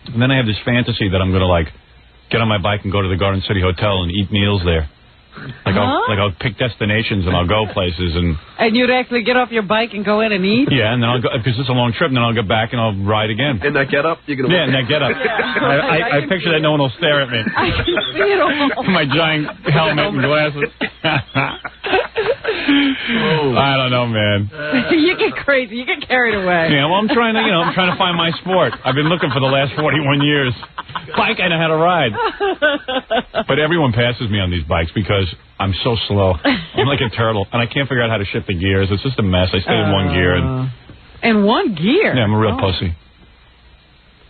Speaker 1: And then I have this fantasy that I'm going to like get on my bike and go to the Garden City Hotel and eat meals there. Like I'll pick destinations and I'll go places and
Speaker 2: you'd actually get off your bike and go in and eat?
Speaker 1: yeah, and then I'll go because it's a long trip. And then I'll get back and I'll ride again.
Speaker 3: In that get up, you're gonna.
Speaker 1: Yeah, in that get up. I picture that no one will stare at me.
Speaker 2: I can see it all.
Speaker 1: My giant helmet and glasses. I don't know, man.
Speaker 2: You get crazy. You get carried away.
Speaker 1: Yeah, well, I'm trying to find my sport. I've been looking for the last 41 years. Bike, I know how to ride. But everyone passes me on these bikes because I'm so slow. I'm like a turtle, and I can't figure out how to shift the gears. It's just a mess. I stay in one gear.
Speaker 2: In one gear?
Speaker 1: Yeah, I'm a real pussy.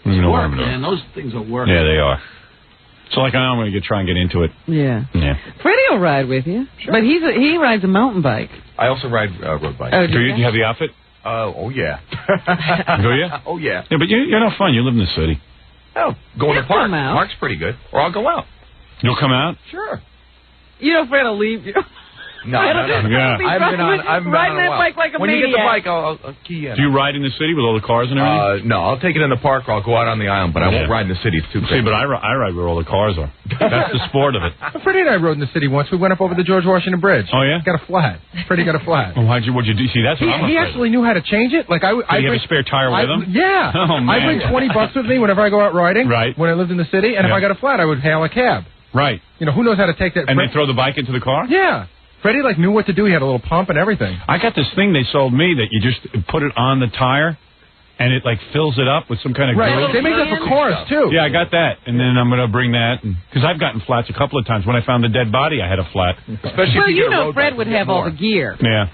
Speaker 1: I don't know what I'm doing.
Speaker 7: Man, those things are work.
Speaker 1: Yeah, they are. So, like, I'm going to try and get into it.
Speaker 2: Yeah.
Speaker 1: Yeah.
Speaker 2: Freddie will ride with you. Sure. But he rides a mountain bike.
Speaker 6: I also ride road bike.
Speaker 2: Oh,
Speaker 1: do you have the outfit?
Speaker 6: Oh, yeah.
Speaker 1: Do you?
Speaker 6: Oh, yeah.
Speaker 1: Yeah, but you're no fun. You live in the city.
Speaker 6: Oh, going to the park.
Speaker 2: Come out.
Speaker 6: Park's pretty good. Or I'll go out.
Speaker 1: You'll come out?
Speaker 6: Sure.
Speaker 2: You know Fred will leave you.
Speaker 6: No.
Speaker 1: Yeah.
Speaker 6: I've been on
Speaker 2: riding that
Speaker 6: a while.
Speaker 2: bike like a
Speaker 6: when
Speaker 2: maniac.
Speaker 6: you get the bike, I'll key in.
Speaker 1: Do you ride in the city with all the cars and everything?
Speaker 6: No, I'll take it in the park or I'll go out on the island, but I won't ride in the city. It's too
Speaker 1: See,
Speaker 6: big.
Speaker 1: but I ride where all the cars are. That's the sport of it.
Speaker 4: Freddie and I rode in the city once. We went up over the George Washington Bridge.
Speaker 1: Oh, yeah?
Speaker 4: Got a flat. Freddie got a flat.
Speaker 1: Well, what'd you do? See, that's what I'm
Speaker 4: He
Speaker 1: afraid
Speaker 4: actually knew how to change it. Like I
Speaker 1: of. Did he have a spare tire with him?
Speaker 4: Yeah.
Speaker 1: Oh, man.
Speaker 4: I bring $20 with me whenever I go out riding.
Speaker 1: Right.
Speaker 4: When I lived in the city, and if I got a flat, I would hail a cab.
Speaker 1: Right.
Speaker 4: You know, who knows how to take that?
Speaker 1: And they throw the bike into the car?
Speaker 4: Yeah. Freddie knew what to do. He had a little pump and everything.
Speaker 1: I got this thing they sold me that you just put it on the tire, and it fills it up with some kind of glue.
Speaker 4: They make that for cars too.
Speaker 1: Yeah, I got that, and then I'm gonna bring that because I've gotten flats a couple of times. When I found the dead body, I had a flat.
Speaker 6: Especially
Speaker 2: Well,
Speaker 6: if
Speaker 2: you
Speaker 6: get a
Speaker 2: know
Speaker 6: road
Speaker 2: Fred
Speaker 6: bike,
Speaker 2: would
Speaker 6: you get
Speaker 2: have all
Speaker 6: more.
Speaker 2: the gear.
Speaker 1: Yeah.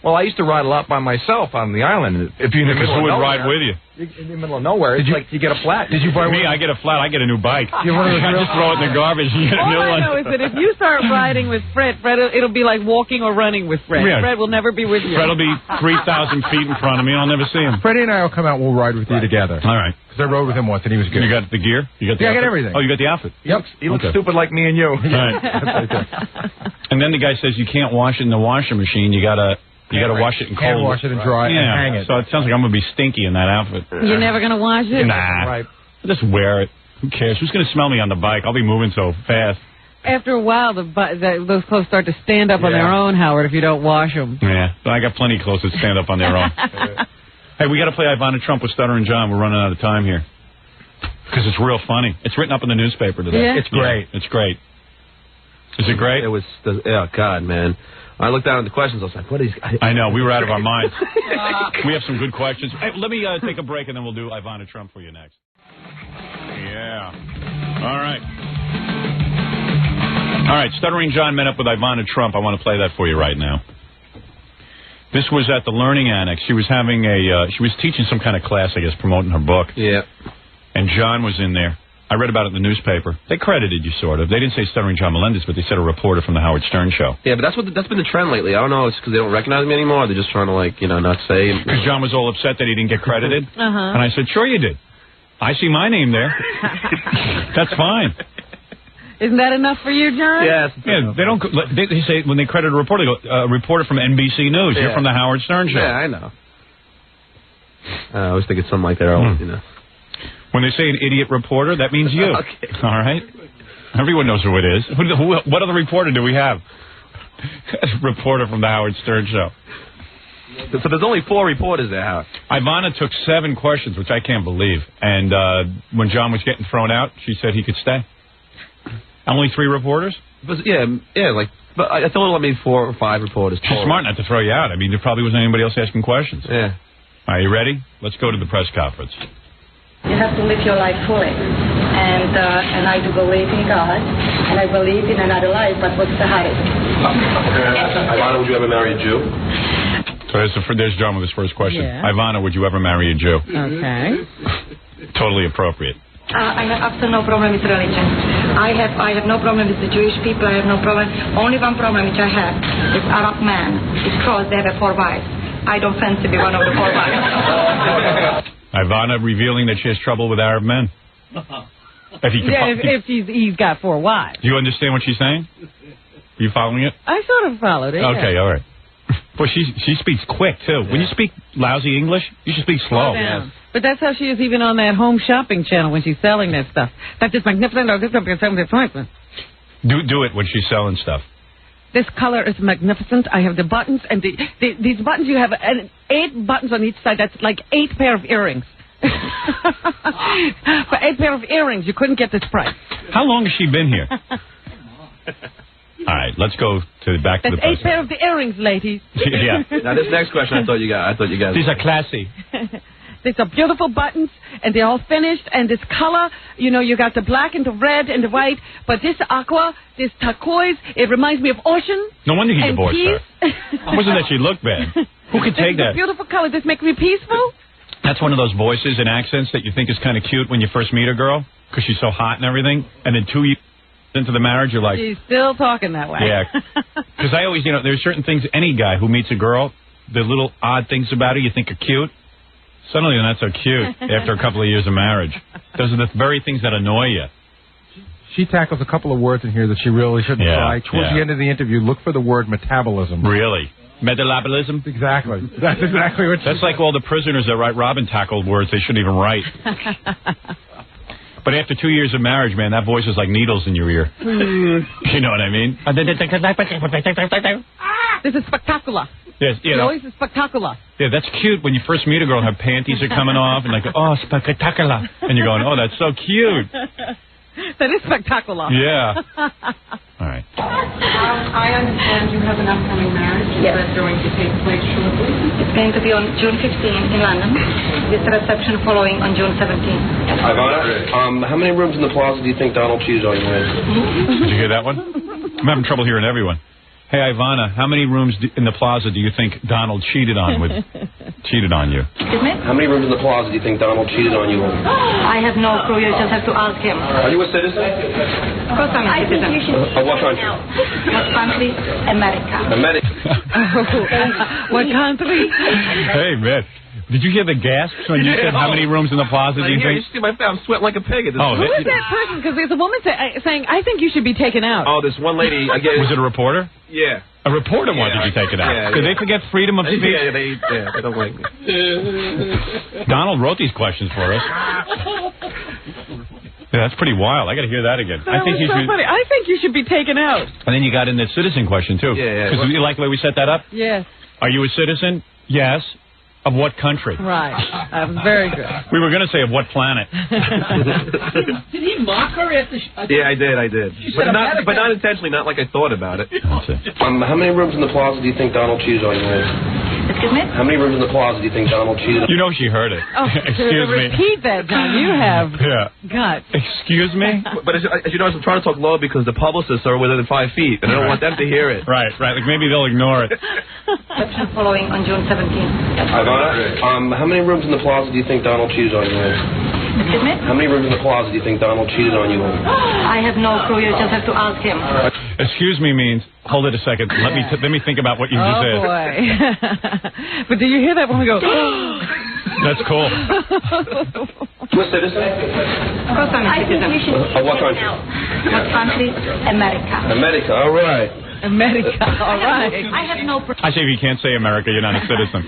Speaker 6: Well, I used to ride a lot by myself on the island. If you're in the
Speaker 1: Because
Speaker 6: middle
Speaker 1: who
Speaker 6: of
Speaker 1: would
Speaker 6: nowhere,
Speaker 1: ride with you?
Speaker 6: in the middle of nowhere, it's like you get a flat.
Speaker 4: Did you buy
Speaker 1: Me, I get a flat. I get a new bike.
Speaker 4: You're one of those
Speaker 1: I just throw it in the garbage and get a
Speaker 2: All
Speaker 1: new
Speaker 2: I
Speaker 1: one.
Speaker 2: know is that if you start riding with Fred, it'll be like walking or running with Fred.
Speaker 1: Yeah.
Speaker 2: Fred will never be with you.
Speaker 1: Fred will be 3,000 feet in front of me, and I'll never see him.
Speaker 4: Freddie and I will come out and we'll ride with you together.
Speaker 1: All right.
Speaker 4: Because I rode with him once and he was good.
Speaker 1: You got the gear? You got the
Speaker 4: Yeah, I got
Speaker 1: outfit?
Speaker 4: everything.
Speaker 1: Oh, you got the outfit?
Speaker 4: Yep.
Speaker 6: He looks stupid like me and you.
Speaker 1: All right. And then the guy says you can't wash it in the washer machine. You gotta wash it in
Speaker 4: Hand
Speaker 1: cold.
Speaker 4: wash it and dry and hang it.
Speaker 1: So it sounds like I'm gonna be stinky in that outfit.
Speaker 2: You're never going to wash it?
Speaker 1: Nah.
Speaker 6: Right.
Speaker 1: Just wear it. Who cares? Who's gonna smell me on the bike? I'll be moving so fast.
Speaker 2: After a while, those clothes start to stand up on their own, Howard, if you don't wash them.
Speaker 1: Yeah, I got plenty of clothes that stand up on their own. Hey, we got to play Ivana Trump with Stuttering John. We're running out of time here. Because it's real funny. It's written up in the newspaper today.
Speaker 2: Yeah.
Speaker 3: It's great.
Speaker 1: Yeah, it's great. Is it great?
Speaker 3: It was, oh, God, man. I looked down at the questions. I was like, what is...
Speaker 1: I know. We were out of our minds. We have some good questions. Hey, let me take a break, and then we'll do Ivana Trump for you next. Yeah. All right. All right. Stuttering John met up with Ivana Trump. I want to play that for you right now. This was at the Learning Annex. She was having she was teaching some kind of class, I guess, promoting her book.
Speaker 3: Yeah.
Speaker 1: And John was in there. I read about it in the newspaper. They credited you, sort of. They didn't say Stuttering John Melendez, but they said a reporter from the Howard Stern Show.
Speaker 3: Yeah, but that's been the trend lately. I don't know. It's because they don't recognize me anymore. Or they're just trying to, like, not say.
Speaker 1: Because John was all upset that he didn't get credited. And I said, sure you did. I see my name there. That's fine.
Speaker 2: Isn't that enough for you, John?
Speaker 3: Yes.
Speaker 1: Yeah, they don't. They say when they credit a reporter, they go, reporter from NBC News. You're from the Howard Stern Show.
Speaker 3: Yeah, I know. I always think it's something like that.
Speaker 1: When they say an idiot reporter, that means you.
Speaker 3: Okay.
Speaker 1: All right? Everyone knows who it is. What other reporter do we have? Reporter from the Howard Stern Show.
Speaker 3: So there's only 4 reporters there, Howard.
Speaker 1: Ivana took 7 questions, which I can't believe. And when John was getting thrown out, she said he could stay. Only 3 reporters?
Speaker 3: But but I told her let me 4 or 5 reporters.
Speaker 1: She's smart not to throw you out. I mean, there probably wasn't anybody else asking questions.
Speaker 3: Yeah.
Speaker 1: Are you ready? Let's go to the press conference.
Speaker 9: You have to live your life fully. And I do believe in God, and I believe in another life, but what's the hurry?
Speaker 3: Ivana, would you ever marry a Jew?
Speaker 1: So there's John with his first question.
Speaker 2: Yeah.
Speaker 1: Ivana, would you ever marry a Jew?
Speaker 2: Okay.
Speaker 1: Totally appropriate.
Speaker 9: I have absolutely no problem with religion. I have no problem with the Jewish people. I have no problem. Only one problem which I have is Arab man. Because they have 4 wives. I don't fancy be one of the 4 wives.
Speaker 1: Ivana revealing that she has trouble with Arab men.
Speaker 2: If he's got 4 wives.
Speaker 1: Do you understand what she's saying? Are you following it?
Speaker 2: I sort of followed it.
Speaker 1: Okay, all right. Well, she speaks quick, too. Yeah. When you speak lousy English, you should speak slow.
Speaker 2: Yes. But that's how she is even on that home shopping channel when she's selling that stuff. That is magnificent.
Speaker 1: Do it when she's selling stuff.
Speaker 2: This color is magnificent. I have the buttons, and these buttons, you have 8 buttons on each side. That's like 8 pair of earrings. For 8 pair of earrings, you couldn't get this price.
Speaker 1: How long has she been here? All right, let's go back to the
Speaker 2: That's 8 pair of the earrings, ladies.
Speaker 1: Yeah.
Speaker 3: Now, this next question I thought you guys.
Speaker 1: These are classy.
Speaker 2: These are beautiful buttons, and they're all finished, and this color, you got the black and the red and the white, but this aqua, this turquoise, it reminds me of ocean.
Speaker 1: No wonder he divorced her.
Speaker 2: It
Speaker 1: wasn't that she looked bad. Who could take that?
Speaker 2: This is a beautiful color. This makes me peaceful.
Speaker 1: That's one of those voices and accents that you think is kind of cute when you first meet a girl, because she's so hot and everything, and then 2 years into the marriage, you're like...
Speaker 2: She's still talking that way.
Speaker 1: Yeah. Because I always, there's certain things, any guy who meets a girl, the little odd things about her you think are cute, suddenly they're not so cute after a couple of years of marriage. Those are the very things that annoy you.
Speaker 4: She tackles a couple of words in here that she really shouldn't try. Towards the end of the interview, look for the word metabolism.
Speaker 1: Really? Metabolism?
Speaker 4: Exactly. That's exactly what
Speaker 1: That's like all the prisoners that write Robin tackled words they shouldn't even write. But after 2 years of marriage, man, that voice is like needles in your ear. You know what I mean?
Speaker 2: This is spectacular.
Speaker 1: Yes,
Speaker 2: The voice is spectacular.
Speaker 1: Yeah, that's cute when you first meet a girl and her panties are coming off and like, oh, spectacular. And you're going, oh, that's so cute.
Speaker 2: That is spectacular.
Speaker 1: Yeah. All right.
Speaker 10: I understand you have an upcoming marriage.
Speaker 9: Yes.
Speaker 10: That's going to take place shortly.
Speaker 9: It's going to be on June 15 in London, with the reception following on June 17.
Speaker 3: Ivana, how many rooms in the plaza do you think Donald cheated on you in?
Speaker 1: Did you hear that one? I'm having trouble hearing everyone. Hey, Ivana, how many rooms in the plaza do you think Donald cheated on you?
Speaker 9: Excuse me?
Speaker 3: How many rooms in the plaza do you think Donald cheated on you in?
Speaker 9: I have no clue. You just have to ask him.
Speaker 3: Are you a citizen?
Speaker 9: Of course I'm a citizen.
Speaker 3: Of what country?
Speaker 9: What country? America.
Speaker 3: America.
Speaker 2: What country?
Speaker 1: Hey, man. Did you hear the gasps when you said how many rooms in the plaza do you think?
Speaker 3: You see my face? I'm sweating like a pig at this point.
Speaker 2: Who is that person? Because there's a woman saying, I think you should be taken out.
Speaker 3: Oh, this one lady.
Speaker 1: Was it a reporter?
Speaker 3: Yeah.
Speaker 1: A reporter wanted you taken out.
Speaker 3: Yeah,
Speaker 1: Did they forget freedom of speech?
Speaker 3: Yeah, they don't like me.
Speaker 1: Donald wrote these questions for us. Yeah, that's pretty wild. I got to hear that again.
Speaker 2: That was so funny. I think you should be taken out.
Speaker 1: And then you got in the citizen question, too.
Speaker 3: Yeah.
Speaker 1: Because you like the way we set that up?
Speaker 2: Yes.
Speaker 1: Are you a citizen? Yes. Of what country?
Speaker 2: Right. That was very good.
Speaker 1: We were going to say of what planet.
Speaker 7: Did he mock her at the...
Speaker 3: Yeah, I did. But not intentionally, not like I thought about it.
Speaker 11: How many rooms in the plaza do you think Donald cheated on you with?
Speaker 9: Excuse me?
Speaker 11: How many rooms in the plaza do you think Donald cheated on?
Speaker 1: You know she heard it.
Speaker 2: Oh,
Speaker 1: Excuse me.
Speaker 2: Repeat that, John. You have guts.
Speaker 1: Excuse me?
Speaker 3: But as you know, I'm trying to talk low because the publicists are within 5 feet, and I don't want them to hear it.
Speaker 1: Right. Like maybe they'll ignore it.
Speaker 9: Following on June 17th.
Speaker 11: Ivana, how many rooms in the plaza do you think Donald cheated on you with?
Speaker 9: Excuse me?
Speaker 11: How many rooms in the plaza do you think Donald cheated on you with?
Speaker 9: I have no clue. You just have to ask him.
Speaker 1: Excuse me means, hold it a second. Let me think about what you just said.
Speaker 2: Oh, boy. But do you hear that when we go,
Speaker 1: That's cool.
Speaker 11: What citizen?
Speaker 9: Of course I'm a citizen.
Speaker 11: What country?
Speaker 9: What country? America.
Speaker 11: America, all right.
Speaker 2: America, all right.
Speaker 9: I have no...
Speaker 1: I say if you can't say America, you're not a citizen.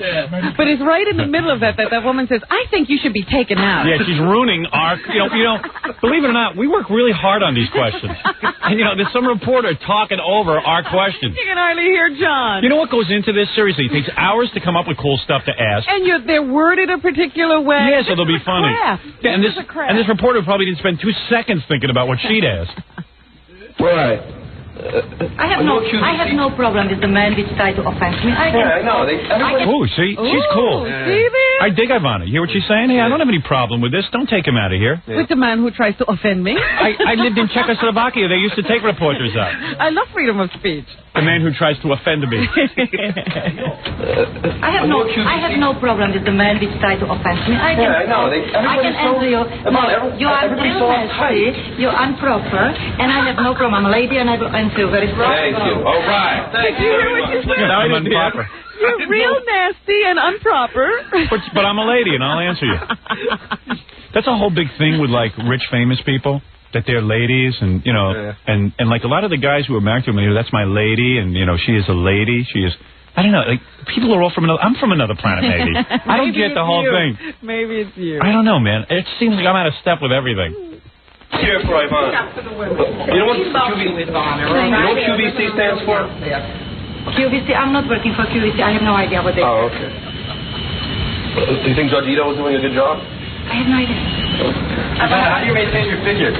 Speaker 2: But it's right in the middle of that woman says, I think you should be taken out.
Speaker 1: Yeah, she's ruining our, you know, believe it or not, we work really hard on these questions. And, there's some reporter talking over our questions.
Speaker 2: You can hardly hear John.
Speaker 1: You know what goes into this? Seriously, it takes hours to come up with cool stuff to ask.
Speaker 2: And they're worded a particular way.
Speaker 1: Yeah, so they'll be funny. Yeah, and this reporter probably didn't spend 2 seconds thinking about what she'd asked.
Speaker 11: Right.
Speaker 9: I have no problem with the man which tried to offend me. I know.
Speaker 1: Oh, see? She's cool.
Speaker 2: See there?
Speaker 1: I dig Ivana. You hear what she's saying? Hey, I don't have any problem with this. Don't take him out of here.
Speaker 2: With the man who tries to offend me?
Speaker 1: I lived in Czechoslovakia. They used to take reporters out.
Speaker 2: I love freedom of speech.
Speaker 1: The man who tries to offend me.
Speaker 9: I have no problem with the man which tried to offend me. I can answer you. You are real nasty, you're improper, and I have no problem. I'm a lady and I will answer you very strongly.
Speaker 11: Thank you. All right.
Speaker 2: Thank you.
Speaker 1: I'm improper.
Speaker 2: You're real nasty and improper.
Speaker 1: But I'm a lady and I'll answer you. That's a whole big thing with like rich famous people. That they're ladies, and and like a lot of the guys who are married to me, that's my lady, and she is a lady. She is. I don't know. Like people are all from another. I'm from another planet, maybe. I don't get the whole thing.
Speaker 2: Maybe it's you.
Speaker 1: I don't know, man. It seems like I'm out of step with everything.
Speaker 11: Here for Ivana. You know what QVC stands for?
Speaker 9: QVC. I'm not working for QVC. I have no idea what they.
Speaker 11: Oh, okay. Do you think Georgito was doing a good job?
Speaker 9: I have no idea.
Speaker 11: How do you maintain your figure?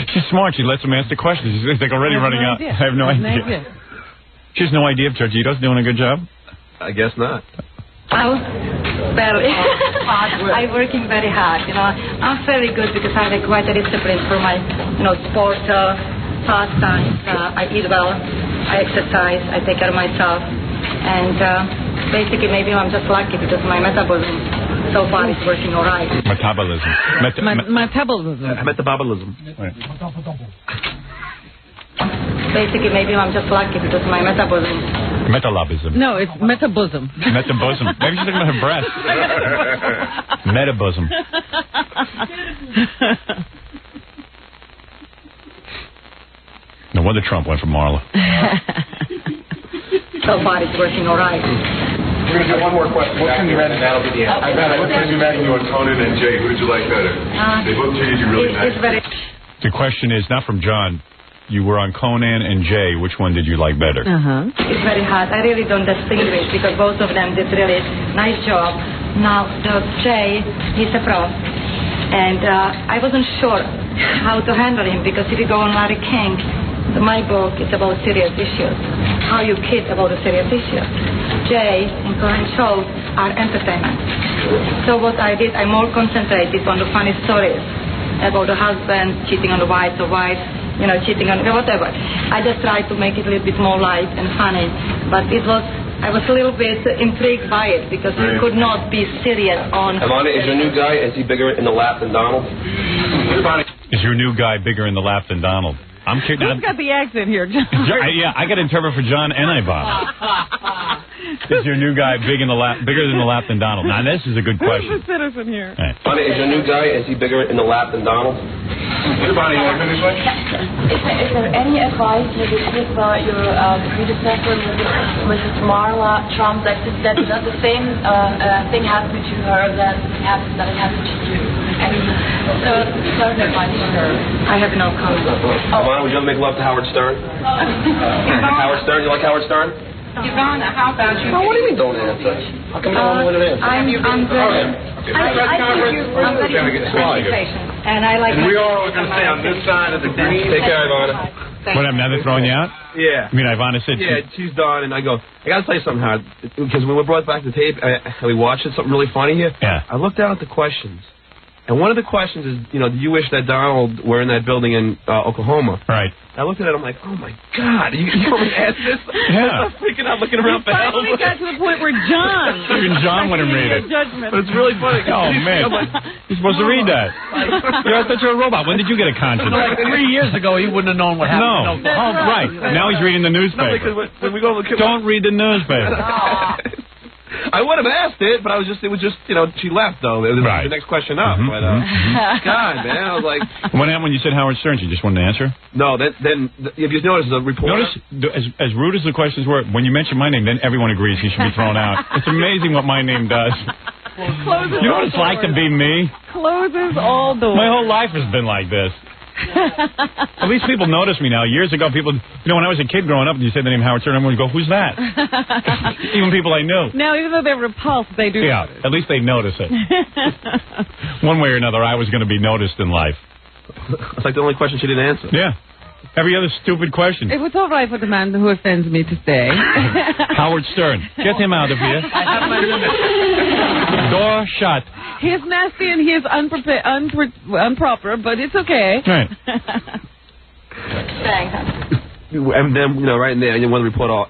Speaker 1: She's smart. She lets them ask the questions. She's like already running out. I have no idea. She has no idea if Georgito's doing a good job?
Speaker 3: I guess not.
Speaker 9: Oh, barely. I'm working very hard. I'm very good because I have quite a discipline for my, sport pastimes. I eat well. I exercise. I take care of myself. And basically, maybe I'm just lucky because my metabolism so far is working all right.
Speaker 1: Metabolism.
Speaker 3: Metabolism.
Speaker 9: Basically, maybe I'm just lucky because my metabolism.
Speaker 1: Metabolism.
Speaker 2: No, it's metabolism.
Speaker 1: Metabolism. Maybe she's talking about her breast. Metabolism. No wonder Trump went for Marla.
Speaker 9: So far, it's working all right.
Speaker 11: We're going to do one more question. What can you read, and that'll be the end.
Speaker 12: What can you imagine you on Conan and Jay? Who did you like better? They both treated you really nice.
Speaker 1: The question is not from John. You were on Conan and Jay. Which one did you like better?
Speaker 9: It's very hard. I really don't distinguish because both of them did really nice job. Now, Jay, he's a pro. And I wasn't sure how to handle him because if you go on Larry King, my book is about serious issues. How you kid about the serious issues. Jay and Conan shows are entertainment. So what I did, I more concentrated on the funny stories about the husband cheating on the wife, cheating on whatever. I just tried to make it a little bit more light and funny. But I was a little bit intrigued by it because you could not be serious on...
Speaker 11: Ivana, is your new guy, is he bigger in the lap than Donald?
Speaker 1: Is your new guy bigger in the lap than Donald? I'm kidding.
Speaker 2: Who's got the accent here, John?
Speaker 1: I got to interpret for John and Ivana. Is your new guy bigger in the lap than Donald? Now, this is a good question.
Speaker 2: Who's the citizen here?
Speaker 1: Right.
Speaker 11: Ivana, is your new guy, is he bigger in the lap than Donald?
Speaker 12: Ivana, you want to finish one?
Speaker 10: Is there any advice you would give your predecessor, Mrs. Marla Trump's that the same thing happened to her that it happened to you?
Speaker 9: I have no comment.
Speaker 3: Ivana, would you want to make love to Howard Stern? Howard Stern? You like Howard Stern?
Speaker 9: Ivana, how about you?
Speaker 3: Oh, what do you mean don't answer? How come you don't want to answer?
Speaker 9: I'm very patient. And I like...
Speaker 11: And we all are going to stay on this side of the green.
Speaker 3: Take care, Ivana.
Speaker 1: What happened? Now they're throwing you out?
Speaker 3: Yeah.
Speaker 1: I mean, Ivana said...
Speaker 3: Yeah, she's done, and I go, I got to tell you something, Howard, because when we brought back the tape, we watched it, something really funny here.
Speaker 1: Yeah.
Speaker 3: I looked down at the questions, and one of the questions is, do you wish that Donald were in that building in Oklahoma?
Speaker 1: Right.
Speaker 3: I looked at it, I'm like, oh my God, you want me to ask this?
Speaker 1: Yeah.
Speaker 3: I'm freaking out looking around for help.
Speaker 2: Finally got to the point where John...
Speaker 1: Even John wouldn't read it.
Speaker 3: But it's really funny.
Speaker 1: Oh, man. You're supposed to read that. I thought you were a robot. When did you get a conscience?
Speaker 7: Like 3 years ago, he wouldn't have known what happened.
Speaker 1: No. Right. Now he's reading the newspaper.
Speaker 3: No, because when we go to the
Speaker 1: Don't read the newspaper.
Speaker 3: I would have asked it, but it was just, she left, though. It was the next question up. But, God, man, I was like...
Speaker 1: What happened when you said Howard Stern? You just wanted to answer?
Speaker 3: No, then if you notice the report...
Speaker 1: Notice, as rude as the questions were, when you mention my name, then everyone agrees he should be thrown out. It's amazing what my name does. You know what it's like to be me?
Speaker 2: Closes all doors.
Speaker 1: My whole life has been like this. At least people notice me now. Years ago, people, when I was a kid growing up, and you said the name Howard Stern, everyone would go, "Who's that?" Even people I knew.
Speaker 2: Now, even though they're repulsed, they do.
Speaker 1: Yeah,
Speaker 2: notice.
Speaker 1: at least they notice it. One way or another, I was going to be noticed in life.
Speaker 3: It's like the only question she didn't answer.
Speaker 1: Yeah. Every other stupid question.
Speaker 2: It was all right for the man who offends me to stay.
Speaker 1: Howard Stern. Get him out of here.
Speaker 7: I have my limit.
Speaker 1: Door shut.
Speaker 2: He's nasty and he's improper, but it's okay.
Speaker 1: Right.
Speaker 9: Thanks.
Speaker 3: And then, right in there, one of the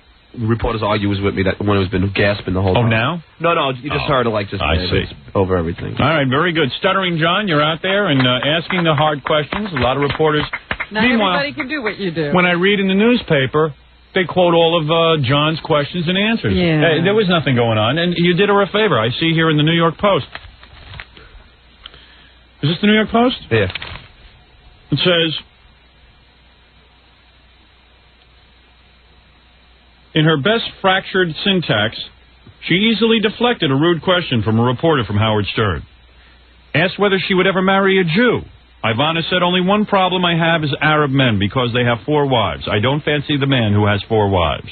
Speaker 3: reporters argues with me, that one who's been gasping the whole time.
Speaker 1: Oh, now?
Speaker 3: No, you just heard her
Speaker 1: I see.
Speaker 3: Over everything.
Speaker 1: All right, very good. Stuttering John, you're out there and asking the hard questions. A lot of reporters.
Speaker 2: Not
Speaker 1: Meanwhile,
Speaker 2: everybody can do what you do.
Speaker 1: when I read in the newspaper, they quote all of John's questions and answers.
Speaker 2: Yeah.
Speaker 1: There was nothing going on, and you did her a favor. I see here in the New York Post. Is this the New York Post?
Speaker 3: Yeah.
Speaker 1: It says, in her best fractured syntax, she easily deflected a rude question from a reporter from Howard Stern. Asked whether she would ever marry a Jew. Ivana said, only one problem I have is Arab men because they have 4 wives. I don't fancy the man who has 4 wives.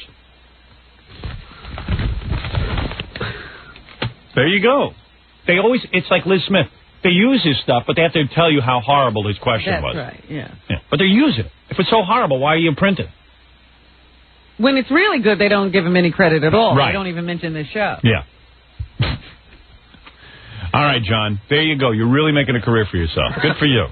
Speaker 1: There you go. It's like Liz Smith. They use his stuff, but they have to tell you how horrible his question was.
Speaker 2: That's right, yeah.
Speaker 1: But they use it. If it's so horrible, why are you print it?
Speaker 2: When it's really good, they don't give him any credit at all.
Speaker 1: Right.
Speaker 2: They don't even mention the show.
Speaker 1: Yeah. All right, John. There you go. You're really making a career for yourself. Good for you.